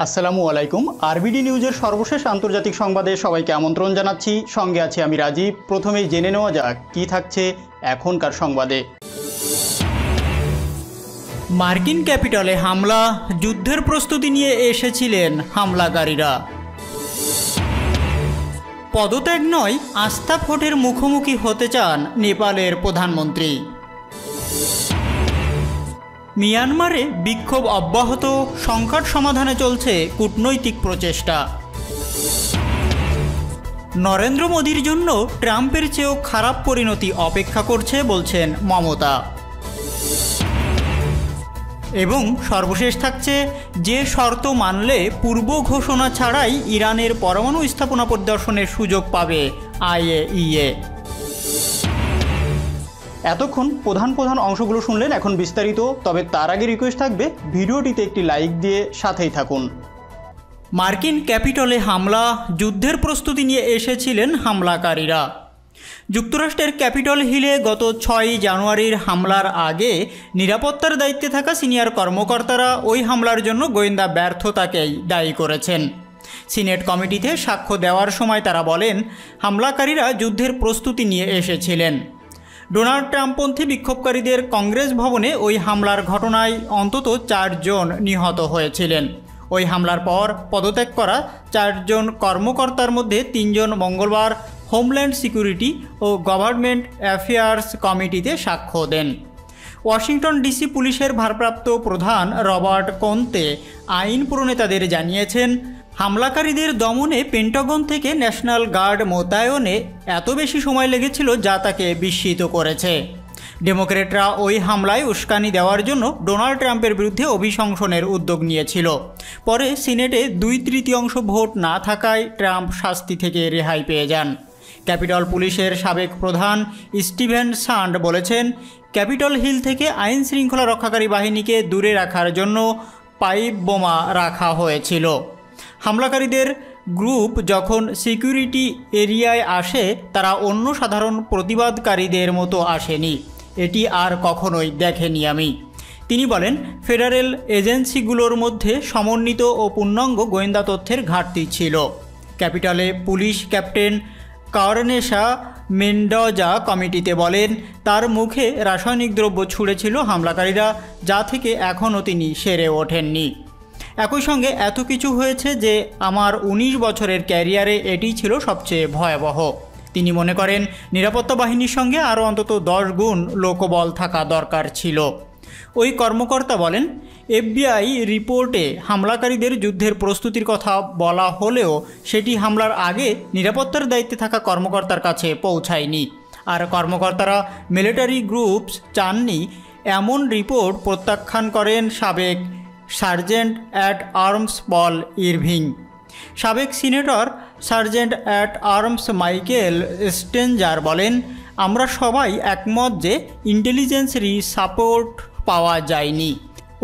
আসসালামু আলাইকুম। আরবিডি নিউজের সর্বশেষ আন্তর্জাতিক সংবাদে সবাইকে আমন্ত্রণ জানাচ্ছি। সঙ্গে আছি আমি রাজীব। প্রথমেই জেনে নেওয়া যাক কি থাকছে এখনকার সংবাদে। মার্কিন ক্যাপিটলে হামলা, যুদ্ধের প্রস্তুতি নিয়ে এসেছিলেন হামলাকারীরা। পদত্যাগ নয়, আস্থা ভোটের মুখোমুখি হতে চান নেপালের প্রধানমন্ত্রী। মিয়ানমারে বিক্ষোভ অব্যাহত, সংকট সমাধানে চলছে কূটনৈতিক প্রচেষ্টা। নরেন্দ্র মোদির জন্য ট্রাম্পের চেয়েও খারাপ পরিণতি অপেক্ষা করছে বলছেন মমতা। এবং সর্বশেষ থাকছে, যে শর্ত মানলে পূর্ব ঘোষণা ছাড়াই ইরানের পরমাণু স্থাপনা পরিদর্শনের সুযোগ পাবে IAEA। এতক্ষণ প্রধান অংশগুলো শুনলেন, এখন বিস্তারিত। তবে তার আগে রিকোয়েস্ট থাকবে ভিডিওটিতে একটি লাইক দিয়ে সাথেই থাকুন। মার্কিন ক্যাপিটলে হামলা, যুদ্ধের প্রস্তুতি নিয়ে এসেছিলেন হামলাকারীরা। যুক্তরাষ্ট্রের ক্যাপিটল হিলে গত 6 জানুয়ারির হামলার আগে নিরাপত্তার দায়িত্বে থাকা সিনিয়র কর্মকর্তারা ওই হামলার জন্য গোয়েন্দা ব্যর্থতাকেই দায়ী করেছেন। সিনেট কমিটিতে সাক্ষ্য দেওয়ার সময় তারা বলেন, হামলাকারীরা যুদ্ধের প্রস্তুতি নিয়ে এসেছিলেন। ডোনাল্ড ট্রাম্পপন্থী বিক্ষোভকারীদের কংগ্রেস ভবনে ওই হামলার ঘটনায় অন্তত 4 জন নিহত হয়েছিলেন। ওই হামলার পর পদত্যাগ করা 4 জন কর্মকর্তার মধ্যে 3 জন মঙ্গলবার হোমল্যান্ড সিকিউরিটি ও গভর্নমেন্ট অ্যাফেয়ার্স কমিটিতে সাক্ষ্য দেন। ওয়াশিংটন ডিসি পুলিশের ভারপ্রাপ্ত প্রধান রবার্ট কোন্তে আইন প্রণেতাদের জানিয়েছেন, হামলাকারীদের দমনে পেন্টাগন থেকে ন্যাশনাল গার্ড মোতায়েনে এত বেশি সময় লেগেছিল যা তাকে বিস্মিত করেছে। ডেমোক্র্যাটরা ওই হামলায় উস্কানি দেওয়ার জন্য ডোনাল্ড ট্রাম্পের বিরুদ্ধে অভিশংসনের উদ্যোগ নিয়েছিল। পরে সিনেটে 2/3 ভোট না থাকায় ট্রাম্প শাস্তি থেকে রেহাই পেয়ে যান। ক্যাপিটল পুলিশের সাবেক প্রধান স্টিভেন সান্ড বলেছেন, ক্যাপিটল হিল থেকে আইন শৃঙ্খলা রক্ষাকারী বাহিনীকে দূরে রাখার জন্য পাইপ বোমা রাখা হয়েছিল। হামলাকারীদের গ্রুপ যখন সিকিউরিটি এরিয়ায় আসে, তারা অন্য সাধারণ প্রতিবাদকারীদের মতো আসেনি। এটি আর কখনোই দেখেনি আমি। তিনি বলেন, ফেডারেল এজেন্সিগুলোর মধ্যে সমন্বিত ও পূর্ণাঙ্গ গোয়েন্দা তথ্যের ঘাটতি ছিল। ক্যাপিটলে পুলিশ ক্যাপ্টেন কার্নেশা মেন্ডোজা কমিটিতে বলেন, তার মুখে রাসায়নিক দ্রব্য ছুঁড়েছিল হামলাকারীরা, যা থেকে এখনও তিনি সেরে ওঠেননি। একই সঙ্গে এত কিছু হয়েছে যে আমার 19 বছরের ক্যারিয়ারে এটি ছিল সবচেয়ে ভয়াবহ। তিনি মনে করেন, নিরাপত্তা বাহিনীর সঙ্গে আরও অন্তত 10 গুণ লোকবল থাকা দরকার ছিল। ওই কর্মকর্তা বলেন, FBI রিপোর্টে হামলাকারীদের যুদ্ধের প্রস্তুতির কথা বলা হলেও সেটি হামলার আগে নিরাপত্তার দায়িত্বে থাকা কর্মকর্তার কাছে পৌঁছায়নি। আর কর্মকর্তারা মিলিটারি গ্রুপস চাননি, এমন রিপোর্ট প্রত্যাখ্যান করেন সাবেক sergeant at arms Paul Irving. সাবেক senator sergeant at arms Michael Stenger বলেন, আমরা সবাই একমত যে ইন্টেলিজেন্সেরই সাপোর্ট পাওয়া যায়নি।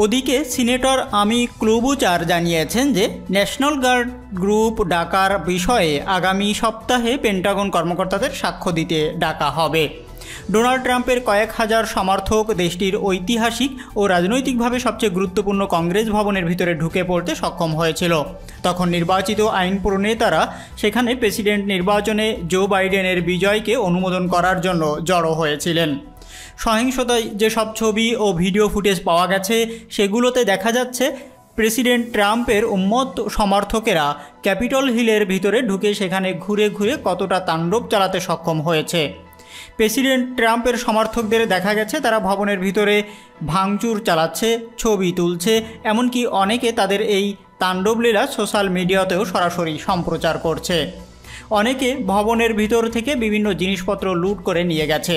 ওদিকে সিনেটর আমি ক্লোবুচার জানিয়েছেন যে ন্যাশনাল গার্ড গ্রুপ ডাকার বিষয়ে আগামী সপ্তাহে পেন্টাগন কর্মকর্তাদের সাক্ষ্য দিতে ডাকা হবে। ডোনাল্ড ট্রাম্পের কয়েক হাজার সমর্থক দেশটির ঐতিহাসিক ও রাজনৈতিকভাবে সবচেয়ে গুরুত্বপূর্ণ কংগ্রেস ভবনের ভিতরে ঢুকে পড়তে সক্ষম হয়েছিল। তখন নির্বাচিত আইন প্রণেতারা সেখানে প্রেসিডেন্ট নির্বাচনে জো বাইডেনের বিজয়কে অনুমোদন করার জন্য জড়ো হয়েছিলেন। সহিংসতায় যেসব ছবি ও ভিডিও ফুটেজ পাওয়া গেছে, সেগুলোতে দেখা যাচ্ছে প্রেসিডেন্ট ট্রাম্পের উম্মত সমর্থকেরা ক্যাপিটল হিলের ভিতরে ঢুকে সেখানে ঘুরে ঘুরে কতটা তাণ্ডব চালাতে সক্ষম হয়েছে। প্রেসিডেন্ট ট্রাম্পের সমর্থকদের দেখা গেছে তারা ভবনের ভিতরে ভাঙচুর চালাচ্ছে, ছবি তুলছে, এমনকি অনেকে তাদের এই তাণ্ডবলীলা সোশ্যাল মিডিয়াতেও সরাসরি সম্প্রচার করছে। অনেকে ভবনের ভিতর থেকে বিভিন্ন জিনিসপত্র লুট করে নিয়ে গেছে।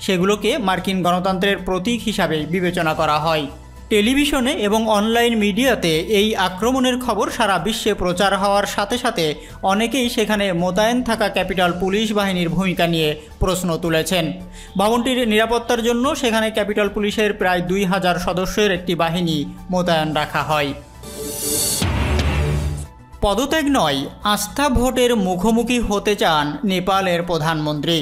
সেগুলোকে মার্কিন গণতন্ত্রের প্রতীক হিসাবে বিবেচনা করা হয়। টেলিভিশনে এবং অনলাইন মিডিয়াতে এই আক্রমণের খবর সারা বিশ্বে প্রচার হওয়ার সাথে সাথে অনেকেই সেখানে মোতায়েন থাকা ক্যাপিটল পুলিশ বাহিনীর ভূমিকা নিয়ে প্রশ্ন তুলেছেন। ভবনটির নিরাপত্তার জন্য সেখানে ক্যাপিটল পুলিশের প্রায় 2000 সদস্যের একটি বাহিনী মোতায়েন রাখা হয়। পদত্যাগ নয়, আস্থা ভোটের মুখোমুখি হতে চান নেপালের প্রধানমন্ত্রী।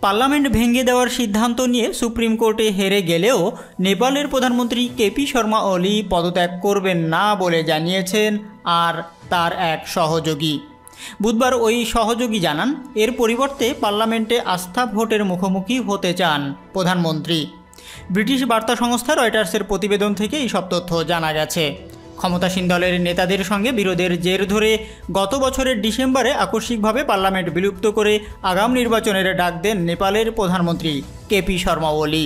পার্লামেন্ট ভেঙে দেওয়ার সিদ্ধান্ত নিয়ে সুপ্রিম কোর্টে হেরে গেলেও নেপালের প্রধানমন্ত্রী কেপি শর্মা ওলি পদত্যাগ করবেন না বলে জানিয়েছেন আর তার এক সহযোগী। বুধবার ওই সহযোগী জানান, এর পরিবর্তে পার্লামেন্টে আস্থা ভোটের মুখোমুখি হতে চান প্রধানমন্ত্রী। ব্রিটিশ বার্তা সংস্থা রয়টার্সের প্রতিবেদন থেকে এইসব তথ্য জানা গেছে। ক্ষমতাসীন দলের নেতাদের সঙ্গে বিরোধের জের ধরে গত বছরের ডিসেম্বরে আকস্মিকভাবে পার্লামেন্ট বিলুপ্ত করে আগাম নির্বাচনের ডাক দেন নেপালের প্রধানমন্ত্রী কেপি শর্মা ওলি।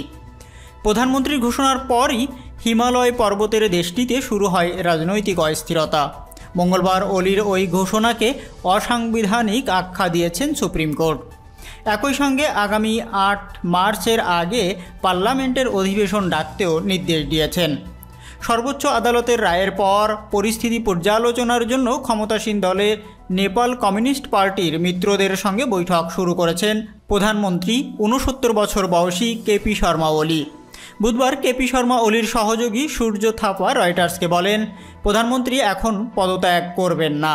প্রধানমন্ত্রীর ঘোষণার পরই হিমালয় পর্বতের দেশটিতে শুরু হয় রাজনৈতিক অস্থিরতা। মঙ্গলবার ওলির ওই ঘোষণাকে অসাংবিধানিক আখ্যা দিয়েছেন সুপ্রিম কোর্ট। একই সঙ্গে আগামী 8 মার্চের আগে পার্লামেন্টের অধিবেশন ডাকতেও নির্দেশ দিয়েছেন। সর্বোচ্চ আদালতের রায়ের পর পরিস্থিতি পর্যালোচনার জন্য ক্ষমতাসীন দলের নেপাল কমিউনিস্ট পার্টির মিত্রদের সঙ্গে বৈঠক শুরু করেছেন প্রধানমন্ত্রী 69 বছর বয়সী কেপি শর্মা ওলি। বুধবার কেপি শর্মা ওলির সহযোগী সূর্য থাপা রয়টার্সকে বলেন, প্রধানমন্ত্রী এখন পদত্যাগ করবেন না,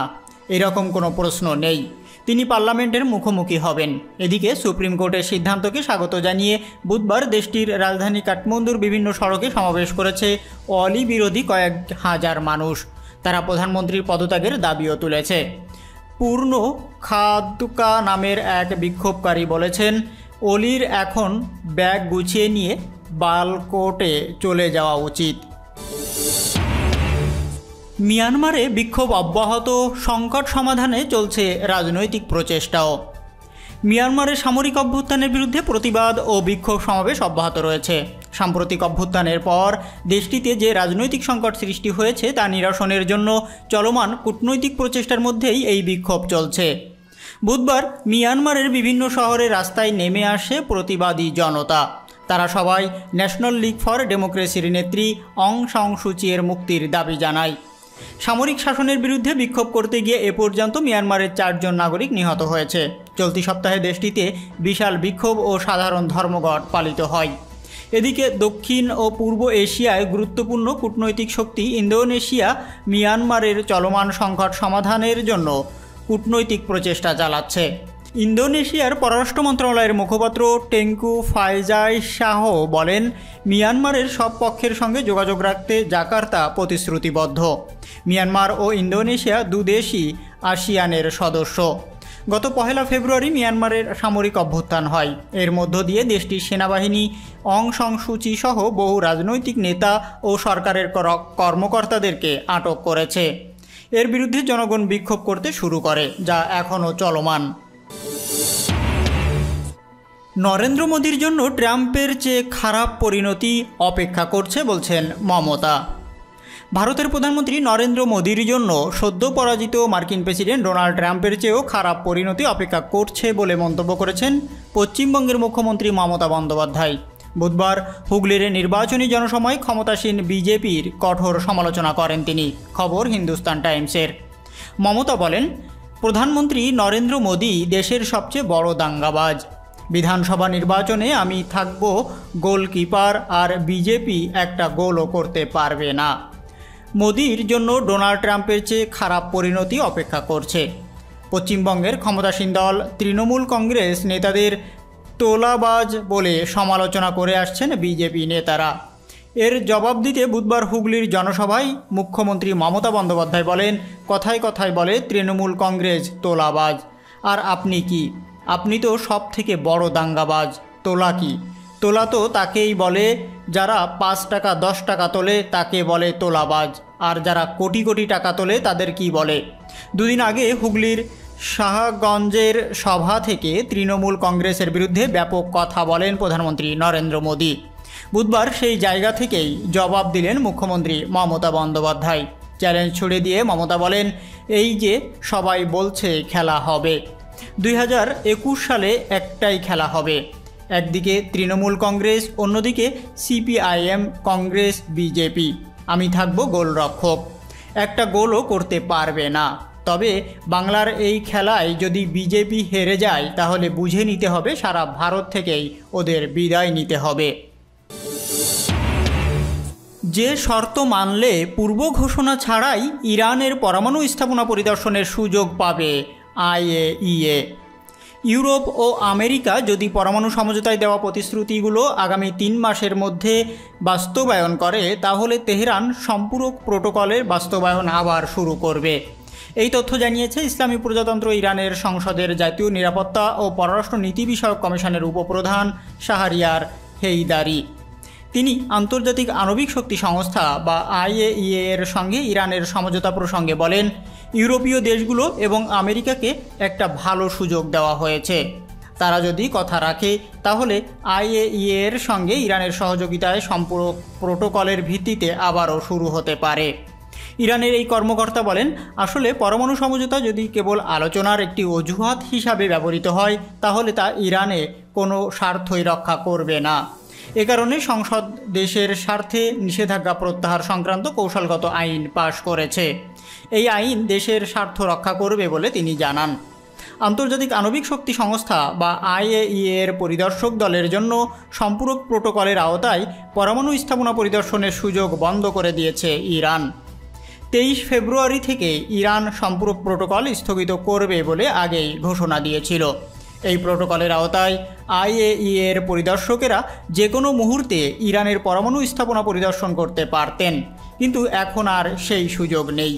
এরকম কোনো প্রশ্ন নেই, তিনি পার্লামেন্টের মুখোমুখি হবেন। এদিকে সুপ্রিম কোর্টের সিদ্ধান্তকে স্বাগত জানিয়ে বুধবার দেশটির রাজধানী কাঠমান্ডুর বিভিন্ন সড়কে সমাবেশ করেছে ওলি বিরোধী কয়েক হাজার মানুষ। তারা প্রধানমন্ত্রীর পদত্যাগের দাবিও তুলেছে। পূর্ণ খাদুকা নামের এক বিক্ষোভকারী বলেছেন, ওলির এখন ব্যাগ গুছিয়ে নিয়ে বালকোটে চলে যাওয়া উচিত। মিয়ানমারে বিক্ষোভ অব্যাহত, সংকট সমাধানে চলছে রাজনৈতিক প্রচেষ্টাও। মিয়ানমারের সামরিক অভ্যুত্থানের বিরুদ্ধে প্রতিবাদ ও বিক্ষোভ সমাবেশ অব্যাহত রয়েছে। সাম্প্রতিক অভ্যুত্থানের পর দেশটিতে যে রাজনৈতিক সংকট সৃষ্টি হয়েছে তা নিরসনের জন্য চলমান কূটনৈতিক প্রচেষ্টার মধ্যেই এই বিক্ষোভ চলছে। বুধবার মিয়ানমারের বিভিন্ন শহরে রাস্তায় নেমে আসে প্রতিবাদী জনতা। তারা সবাই ন্যাশনাল লিগ ফর ডেমোক্রেসির নেত্রী অং সান সু চির মুক্তির দাবি জানায়। সামরিক শাসনের বিরুদ্ধে বিক্ষোভ করতে গিয়ে এ পর্যন্ত মিয়ানমারের 4 জন নাগরিক নিহত হয়েছে। চলতি সপ্তাহে দেশটিতে বিশাল বিক্ষোভ ও সাধারণ ধর্মঘট পালিত হয়। এদিকে দক্ষিণ ও পূর্ব এশিয়ায় গুরুত্বপূর্ণ কূটনৈতিক শক্তি ইন্দোনেশিয়া মিয়ানমারের চলমান সংকট সমাধানের জন্য কূটনৈতিক প্রচেষ্টা চালাচ্ছে। ইন্দোনেশিয়ার পররাষ্ট্র মন্ত্রণালয়ের মুখপাত্র টেঙ্কু ফাইজাইশাহ বলেন, মিয়ানমারের সব পক্ষের সঙ্গে যোগাযোগ রাখতে জাকার্তা প্রতিশ্রুতিবদ্ধ। মিয়ানমার ও ইন্দোনেশিয়া দুদেশই আসিয়ানের সদস্য। গত 1 ফেব্রুয়ারি মিয়ানমারের সামরিক অভ্যুত্থান হয়। এর মধ্য দিয়ে দেশটির সেনাবাহিনী অং সান সু চি সহ বহু রাজনৈতিক নেতা ও সরকারের কর্মকর্তাদেরকে আটক করেছে। এর বিরুদ্ধে জনগণ বিক্ষোভ করতে শুরু করে, যা এখনও চলমান। নরেন্দ্র মোদীর জন্য ট্রাম্পের চেয়ে খারাপ পরিণতি অপেক্ষা করছে বলছেন মমতা। ভারতের প্রধানমন্ত্রী নরেন্দ্র মোদীর জন্য সদ্য পরাজিত মার্কিন প্রেসিডেন্ট ডোনাল্ড ট্রাম্পের চেয়েও খারাপ পরিণতি অপেক্ষা করছে বলে মন্তব্য করেছেন পশ্চিমবঙ্গের মুখ্যমন্ত্রী মমতা বন্দ্যোপাধ্যায়। বুধবার হুগলির নির্বাচনী জনসভায় ক্ষমতাসীন বিজেপির কঠোর সমালোচনা করেন তিনি। খবর হিন্দুস্তান টাইমসের। মমতা বলেন, প্রধানমন্ত্রী নরেন্দ্র মোদী দেশের সবচেয়ে বড় দাঙ্গাবাজ। বিধানসভা নির্বাচনে আমি থাকব গোলকিপার, আর বিজেপি একটা গোলও করতে পারবে না। মোদির জন্য ডোনাল্ড ট্রাম্পের চেয়ে খারাপ পরিণতি অপেক্ষা করছে। পশ্চিমবঙ্গের ক্ষমতাসীন দল তৃণমূল কংগ্রেস নেতাদের তোলাবাজ বলে সমালোচনা করে আসছেন বিজেপি নেতারা। এর জবাব দিতে বুধবার হুগলির জনসভায় মুখ্যমন্ত্রী মমতা বন্দ্যোপাধ্যায় বলেন, কথায় কথায় বলে তৃণমূল কংগ্রেস তোলাবাজ, আর আপনি কি? আপনি তো সব থেকে বড় দাঙ্গাবাজ। তোলা কি? তোলা তো তাকেই বলে যারা 5 টাকা 10 টাকা তোলে, তাকে বলে তোলাবাজ। আর যারা কোটি কোটি টাকা তোলে তাদের কি বলে? দুদিন আগে হুগলির শাহগঞ্জের সভা থেকে তৃণমূল কংগ্রেসের বিরুদ্ধে ব্যাপক কথা বলেন প্রধানমন্ত্রী নরেন্দ্র মোদী। বুধবার সেই জায়গা থেকেই জবাব দিলেন মুখ্যমন্ত্রী মমতা বন্দ্যোপাধ্যায়। চ্যালেঞ্জ ছুড়ে দিয়ে মমতা বলেন, এই যে সবাই বলছে খেলা হবে, 2021 সালে একটাই খেলা হবে। একদিকে তৃণমূল কংগ্রেস, অন্যদিকে সিপিআইএম, কংগ্রেস, বিজেপি। আমি থাকব গোলরক্ষক, একটা গোলও করতে পারবে না। তবে বাংলার এই খেলায় যদি বিজেপি হেরে যায় তাহলে বুঝে নিতে হবে সারা ভারত থেকেই ওদের বিদায় নিতে হবে। যে শর্ত মানলে পূর্ব ঘোষণা ছাড়াই ইরানের পরমাণু স্থাপনা পরিদর্শনের সুযোগ পাবে আইএইএ। ইউরোপ ও আমেরিকা যদি পরমাণু সমঝোতায় দেওয়া প্রতিশ্রুতিগুলো আগামী 3 মাসের মধ্যে বাস্তবায়ন করে, তাহলে তেহরান সম্পূরক প্রোটোকলের বাস্তবায়ন আবার শুরু করবে। এই তথ্য জানিয়েছে ইসলামী প্রজাতন্ত্র ইরানের সংসদের জাতীয় নিরাপত্তা ও পররাষ্ট্র নীতি বিষয়ক কমিশনের উপপ্রধান শাহরিয়ার হেইদারি। তিনি আন্তর্জাতিক আণবিক শক্তি সংস্থা বা IAEA এর সঙ্গে ইরানের সমঝোতা প্রসঙ্গে বলেন, ইউরোপীয় দেশগুলো এবং আমেরিকাকে একটা ভালো সুযোগ দেওয়া হয়েছে। তারা যদি কথা রাখে তাহলে IAEA এর সঙ্গে ইরানের সহযোগিতায় সম্পূরক প্রোটোকলের ভিত্তিতে আবারও শুরু হতে পারে। ইরানের এই কর্মকর্তা বলেন, আসলে পরমাণু সমঝোতা যদি কেবল আলোচনার একটি অজুহাত হিসাবে ব্যবহৃত হয় তাহলে তা ইরানে কোনো স্বার্থই রক্ষা করবে না। এ কারণে সংসদ দেশের স্বার্থে নিষেধাজ্ঞা প্রত্যাহার সংক্রান্ত কৌশলগত আইন পাশ করেছে। এই আইন দেশের স্বার্থ রক্ষা করবে বলে তিনি জানান। আন্তর্জাতিক আণবিক শক্তি সংস্থা বা IAEA এর পরিদর্শক দলের জন্য সম্পূরক প্রোটোকলের আওতায় পরমাণু স্থাপনা পরিদর্শনের সুযোগ বন্ধ করে দিয়েছে ইরান। 23 ফেব্রুয়ারি থেকে ইরান সম্পূরক প্রোটোকল স্থগিত করবে বলে আগেই ঘোষণা দিয়েছিল। এই প্রোটোকলের আওতায় IAEA এর পরিদর্শকেরা যে কোনো মুহূর্তে ইরানের পরমাণু স্থাপনা পরিদর্শন করতে পারতেন, কিন্তু এখন আর সেই সুযোগ নেই।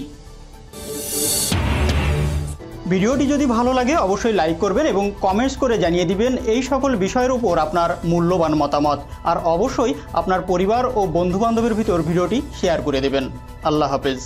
ভিডিওটি যদি ভালো লাগে অবশ্যই লাইক করবেন এবং কমেন্টস করে জানিয়ে দিবেন এই সকল বিষয়ের উপর আপনার মূল্যবান মতামত। আর অবশ্যই আপনার পরিবার ও বন্ধুবান্ধবের ভিতর ভিডিওটি শেয়ার করে দেবেন। আল্লাহ হাফেজ।